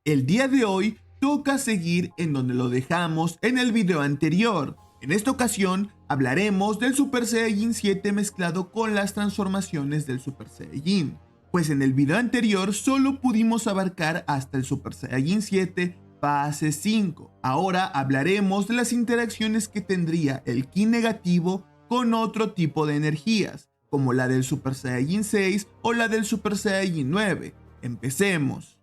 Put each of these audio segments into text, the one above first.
El día de hoy toca seguir en donde lo dejamos en el video anterior. En esta ocasión hablaremos del Super Saiyajin 7 mezclado con las transformaciones del Super Saiyajin. Pues en el video anterior solo pudimos abarcar hasta el Super Saiyajin 7 fase 5. Ahora hablaremos de las interacciones que tendría el Ki negativo con otro tipo de energías, como la del Super Saiyajin 6 o la del Super Saiyajin 9. Empecemos.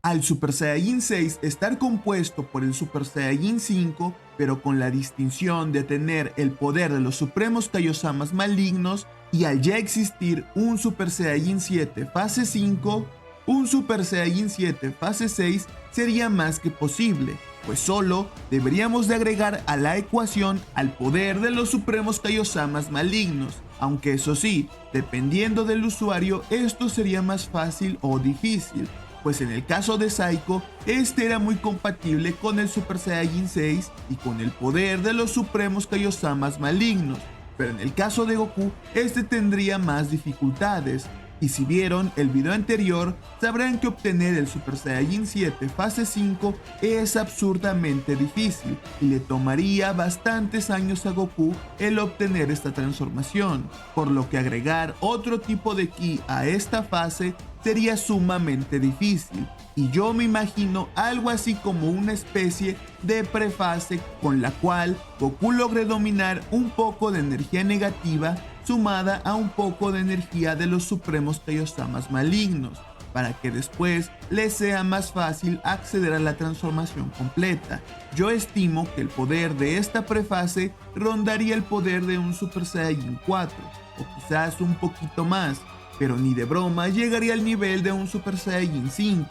Al Super Saiyajin 6 estar compuesto por el Super Saiyajin 5, pero con la distinción de tener el poder de los supremos Kaiosamas malignos, y al ya existir un Super Saiyajin 7 fase 5, un Super Saiyajin 7 fase 6 sería más que posible, pues solo deberíamos de agregar a la ecuación al poder de los supremos Kaiosamas malignos, aunque eso sí, dependiendo del usuario esto sería más fácil o difícil. Pues en el caso de Saiko, este era muy compatible con el Super Saiyajin 6 y con el poder de los supremos Kaiosamas malignos, pero en el caso de Goku, este tendría más dificultades. Y si vieron el video anterior, sabrán que obtener el Super Saiyajin 7 fase 5 es absurdamente difícil y le tomaría bastantes años a Goku el obtener esta transformación, por lo que agregar otro tipo de Ki a esta fase sería sumamente difícil, y yo me imagino algo así como una especie de prefase con la cual Goku logre dominar un poco de energía negativa sumada a un poco de energía de los supremos Kaiosamas malignos, para que después le sea más fácil acceder a la transformación completa. Yo estimo que el poder de esta prefase rondaría el poder de un Super Saiyajin 4, o quizás un poquito más, pero ni de broma llegaría al nivel de un Super Saiyajin 5.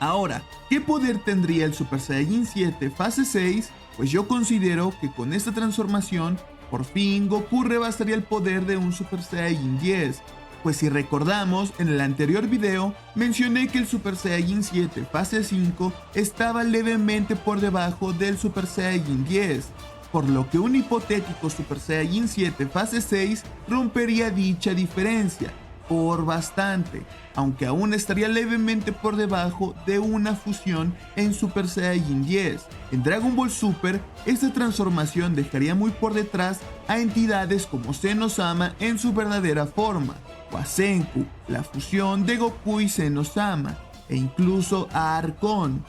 Ahora, ¿qué poder tendría el Super Saiyajin 7 fase 6? Pues yo considero que con esta transformación, por fin Goku rebasaría el poder de un Super Saiyajin 10. Pues si recordamos, en el anterior video mencioné que el Super Saiyajin 7 fase 5 estaba levemente por debajo del Super Saiyajin 10, por lo que un hipotético Super Saiyajin 7 fase 6 rompería dicha diferencia por bastante, aunque aún estaría levemente por debajo de una fusión en Super Saiyajin 10. En Dragon Ball Super, esta transformación dejaría muy por detrás a entidades como Zeno-sama en su verdadera forma, o a Senku, la fusión de Goku y Zeno-sama, e incluso a Archon,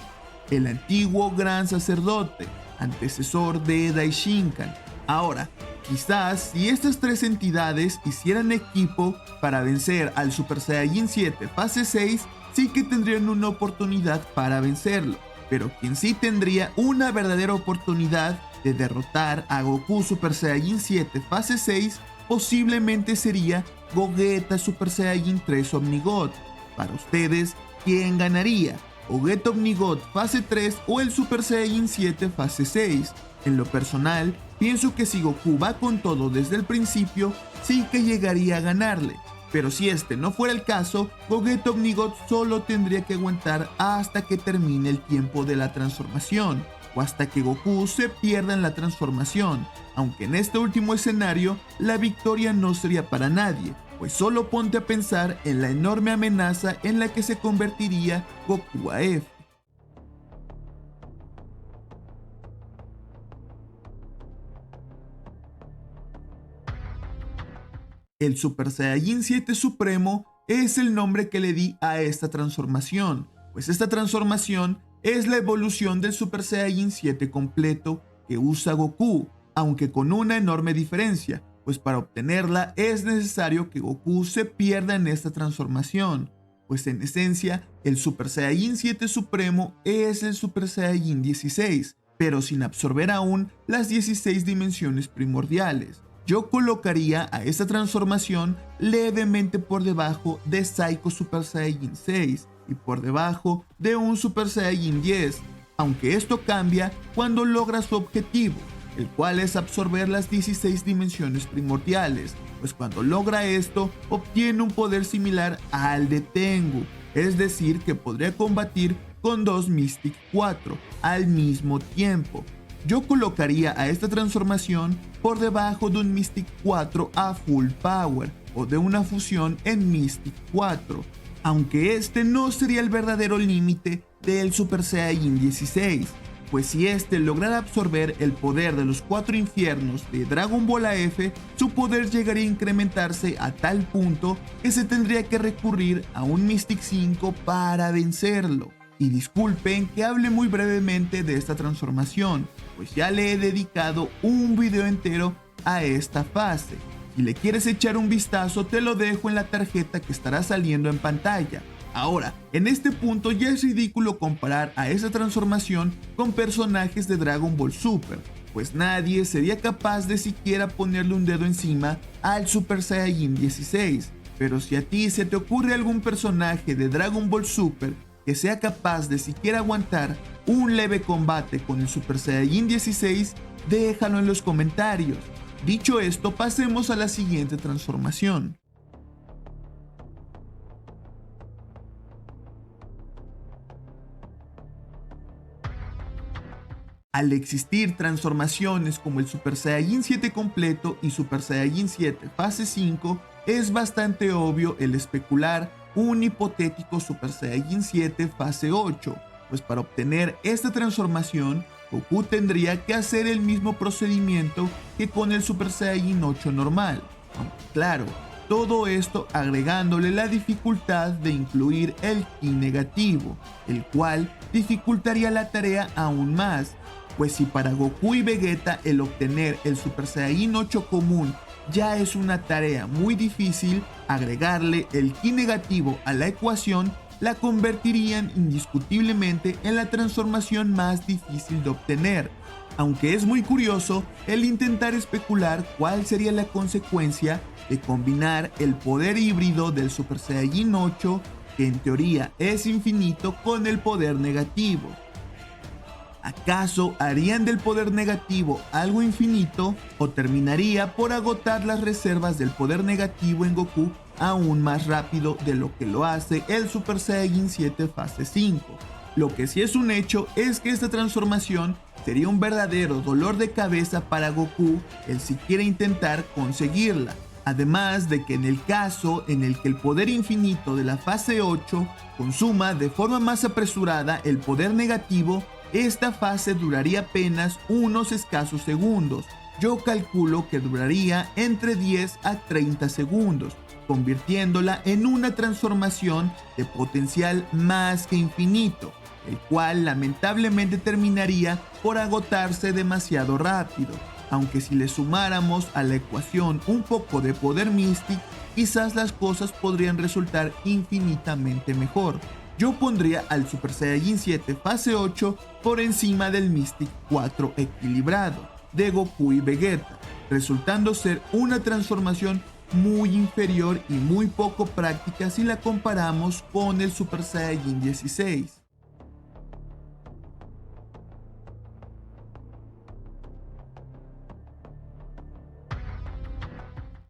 el antiguo gran sacerdote, antecesor de Daishinkan. Ahora, quizás si estas tres entidades hicieran equipo para vencer al Super Saiyajin 7 fase 6, sí que tendrían una oportunidad para vencerlo, pero quien sí tendría una verdadera oportunidad de derrotar a Goku Super Saiyajin 7 fase 6 posiblemente sería Gogeta Super Saiyajin 3 Omnigod. Para ustedes, ¿quién ganaría? ¿Gogeta Omnigod fase 3 o el Super Saiyajin 7 fase 6? En lo personal, pienso que si Goku va con todo desde el principio, sí que llegaría a ganarle. Pero si este no fuera el caso, Gogeta Omnigod solo tendría que aguantar hasta que termine el tiempo de la transformación, o hasta que Goku se pierda en la transformación, aunque en este último escenario la victoria no sería para nadie, pues solo ponte a pensar en la enorme amenaza en la que se convertiría Goku a F. El Super Saiyajin 7 Supremo es el nombre que le di a esta transformación, pues esta transformación es la evolución del Super Saiyajin 7 completo que usa Goku, aunque con una enorme diferencia, pues para obtenerla es necesario que Goku se pierda en esta transformación, pues en esencia el Super Saiyajin 7 Supremo es el Super Saiyajin 16, pero sin absorber aún las 16 dimensiones primordiales. Yo colocaría a esta transformación levemente por debajo de Saiko Super Saiyajin 6 y por debajo de un Super Saiyajin 10, aunque esto cambia cuando logra su objetivo, el cual es absorber las 16 dimensiones primordiales, pues cuando logra esto obtiene un poder similar al de Tengu, es decir que podría combatir con dos Mystic 4 al mismo tiempo. Yo colocaría a esta transformación por debajo de un Mystic 4 a full power o de una fusión en Mystic 4, aunque este no sería el verdadero límite del Super Saiyajin 16, pues si este lograra absorber el poder de los 4 infiernos de Dragon Ball AF, su poder llegaría a incrementarse a tal punto que se tendría que recurrir a un Mystic 5 para vencerlo. Y disculpen que hable muy brevemente de esta transformación, pues ya le he dedicado un video entero a esta fase. Si le quieres echar un vistazo, te lo dejo en la tarjeta que estará saliendo en pantalla. Ahora, en este punto ya es ridículo comparar a esa transformación con personajes de Dragon Ball Super, pues nadie sería capaz de siquiera ponerle un dedo encima al Super Saiyajin 16. Pero si a ti se te ocurre algún personaje de Dragon Ball Super que sea capaz de siquiera aguantar un leve combate con el Super Saiyajin 16, déjalo en los comentarios. Dicho esto, pasemos a la siguiente transformación. Al existir transformaciones como el Super Saiyajin 7 completo y Super Saiyajin 7 fase 5, es bastante obvio el especular un hipotético Super Saiyajin 7 fase 8, pues para obtener esta transformación, Goku tendría que hacer el mismo procedimiento que con el Super Saiyajin 8 normal, aunque claro, todo esto agregándole la dificultad de incluir el ki negativo, el cual dificultaría la tarea aún más, pues si para Goku y Vegeta el obtener el Super Saiyajin 8 común ya es una tarea muy difícil, agregarle el ki negativo a la ecuación la convertirían indiscutiblemente en la transformación más difícil de obtener, aunque es muy curioso el intentar especular cuál sería la consecuencia de combinar el poder híbrido del Super Saiyajin 8, que en teoría es infinito, con el poder negativo. ¿Acaso harían del poder negativo algo infinito o terminaría por agotar las reservas del poder negativo en Goku aún más rápido de lo que lo hace el Super Saiyajin 7 fase 5? Lo que sí es un hecho es que esta transformación sería un verdadero dolor de cabeza para Goku el siquiera intentar conseguirla. Además de que en el caso en el que el poder infinito de la fase 8 consuma de forma más apresurada el poder negativo, esta fase duraría apenas unos escasos segundos. Yo calculo que duraría entre 10 a 30 segundos, convirtiéndola en una transformación de potencial más que infinito, el cual lamentablemente terminaría por agotarse demasiado rápido, aunque si le sumáramos a la ecuación un poco de poder Mystic, quizás las cosas podrían resultar infinitamente mejor. Yo pondría al Super Saiyajin 7 fase 8 por encima del Mystic 4 equilibrado de Goku y Vegeta, resultando ser una transformación muy inferior y muy poco práctica si la comparamos con el Super Saiyajin 16.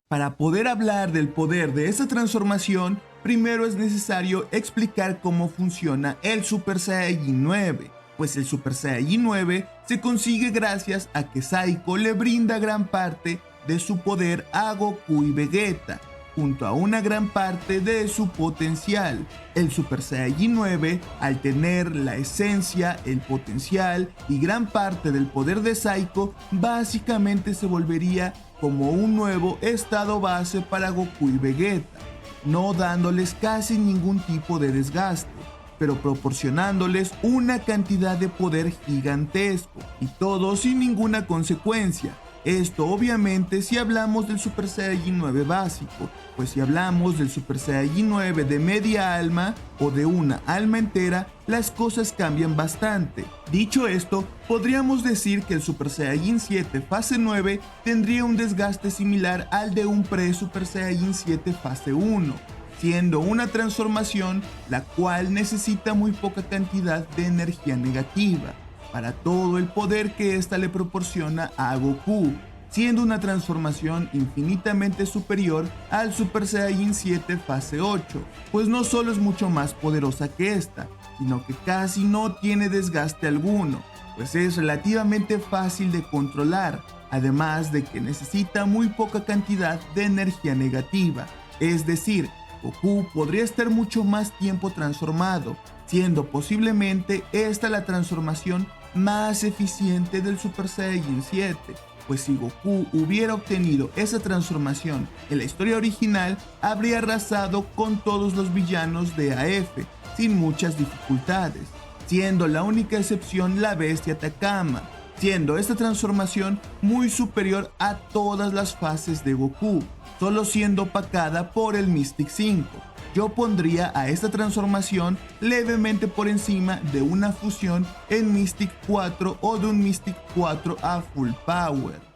Para poder hablar del poder de esta transformación, primero es necesario explicar cómo funciona el Super Saiyajin 9, pues el Super Saiyajin 9 se consigue gracias a que Saiko le brinda gran parte de su poder a Goku y Vegeta, junto a una gran parte de su potencial. El Super Saiyajin 9, al tener la esencia, el potencial y gran parte del poder de Saiko, básicamente se volvería como un nuevo estado base para Goku y Vegeta, no dándoles casi ningún tipo de desgaste, pero proporcionándoles una cantidad de poder gigantesco, y todo sin ninguna consecuencia. Esto obviamente si hablamos del Super Saiyajin 9 básico, pues si hablamos del Super Saiyajin 9 de media alma o de una alma entera, las cosas cambian bastante. Dicho esto, podríamos decir que el Super Saiyajin 7 fase 9 tendría un desgaste similar al de un pre-Super Saiyajin 7 fase 1, siendo una transformación la cual necesita muy poca cantidad de energía negativa para todo el poder que ésta le proporciona a Goku, siendo una transformación infinitamente superior al Super Saiyajin 7 fase 8, pues no solo es mucho más poderosa que esta, sino que casi no tiene desgaste alguno, pues es relativamente fácil de controlar, además de que necesita muy poca cantidad de energía negativa, es decir, Goku podría estar mucho más tiempo transformado, siendo posiblemente esta la transformación más eficiente del Super Saiyajin 7, pues si Goku hubiera obtenido esa transformación en la historia original, habría arrasado con todos los villanos de AF, sin muchas dificultades, siendo la única excepción la bestia Takama, siendo esta transformación muy superior a todas las fases de Goku, solo siendo opacada por el Mystic 5. Yo pondría a esta transformación levemente por encima de una fusión en Mystic 4 o de un Mystic 4 a Full Power.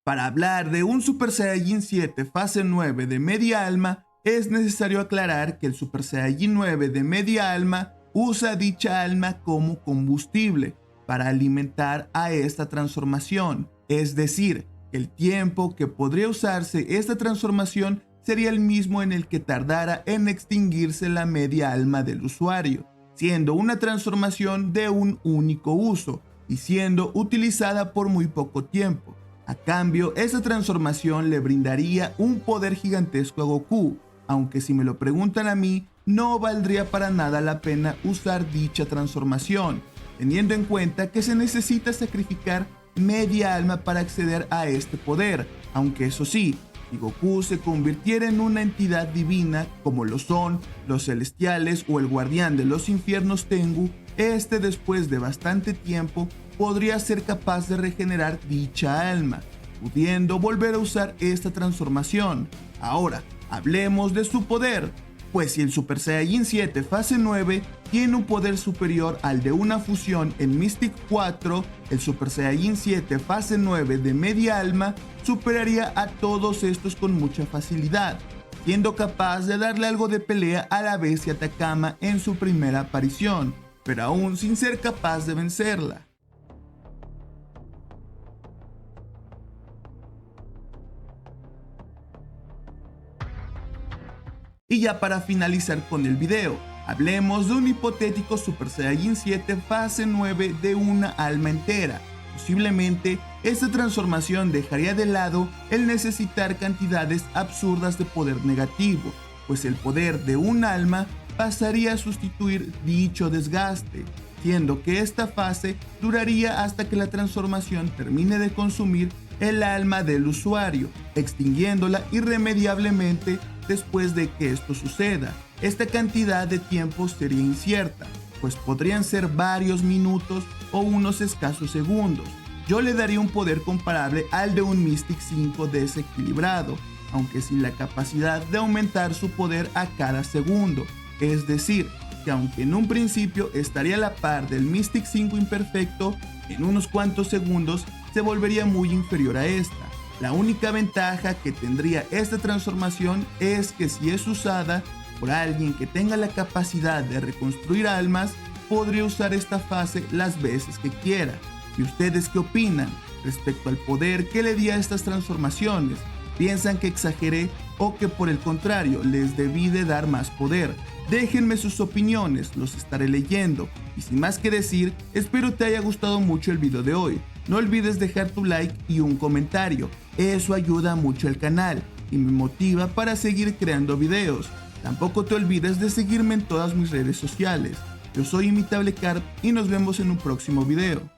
Para hablar de un Super Saiyajin 7 fase 9 de media alma, es necesario aclarar que el Super Saiyajin 9 de media alma usa dicha alma como combustible para alimentar a esta transformación, es decir, el tiempo que podría usarse esta transformación sería el mismo en el que tardara en extinguirse la media alma del usuario, siendo una transformación de un único uso y siendo utilizada por muy poco tiempo. A cambio, esta transformación le brindaría un poder gigantesco a Goku, aunque si me lo preguntan a mí, no valdría para nada la pena usar dicha transformación, teniendo en cuenta que se necesita sacrificar media alma para acceder a este poder, aunque eso sí, si Goku se convirtiera en una entidad divina, como lo son los celestiales o el guardián de los infiernos Tengu, este después de bastante tiempo podría ser capaz de regenerar dicha alma, pudiendo volver a usar esta transformación. Ahora, hablemos de su poder, pues si el Super Saiyajin 7 fase 9 tiene un poder superior al de una fusión en Mystic 4, el Super Saiyajin 7 fase 9 de media alma superaría a todos estos con mucha facilidad, siendo capaz de darle algo de pelea a la bestia Takama en su primera aparición, pero aún sin ser capaz de vencerla. Y ya para finalizar con el video, hablemos de un hipotético Super Saiyajin 7 fase 9 de una alma entera. Posiblemente esta transformación dejaría de lado el necesitar cantidades absurdas de poder negativo, pues el poder de un alma pasaría a sustituir dicho desgaste, siendo que esta fase duraría hasta que la transformación termine de consumir el alma del usuario, extinguiéndola irremediablemente después de que esto suceda. Esta cantidad de tiempo sería incierta, pues podrían ser varios minutos o unos escasos segundos. Yo le daría un poder comparable al de un Mystic 5 desequilibrado, aunque sin la capacidad de aumentar su poder a cada segundo, es decir, que aunque en un principio estaría a la par del Mystic 5 imperfecto, en unos cuantos segundos se volvería muy inferior a esta. La única ventaja que tendría esta transformación es que si es usada por alguien que tenga la capacidad de reconstruir almas, podría usar esta fase las veces que quiera. ¿Y ustedes qué opinan respecto al poder que le di a estas transformaciones? ¿Piensan que exageré o que por el contrario les debí de dar más poder? Déjenme sus opiniones, los estaré leyendo. Y sin más que decir, espero te haya gustado mucho el video de hoy. No olvides dejar tu like y un comentario, eso ayuda mucho al canal y me motiva para seguir creando videos. Tampoco te olvides de seguirme en todas mis redes sociales. Yo soy Imitable Carp y nos vemos en un próximo video.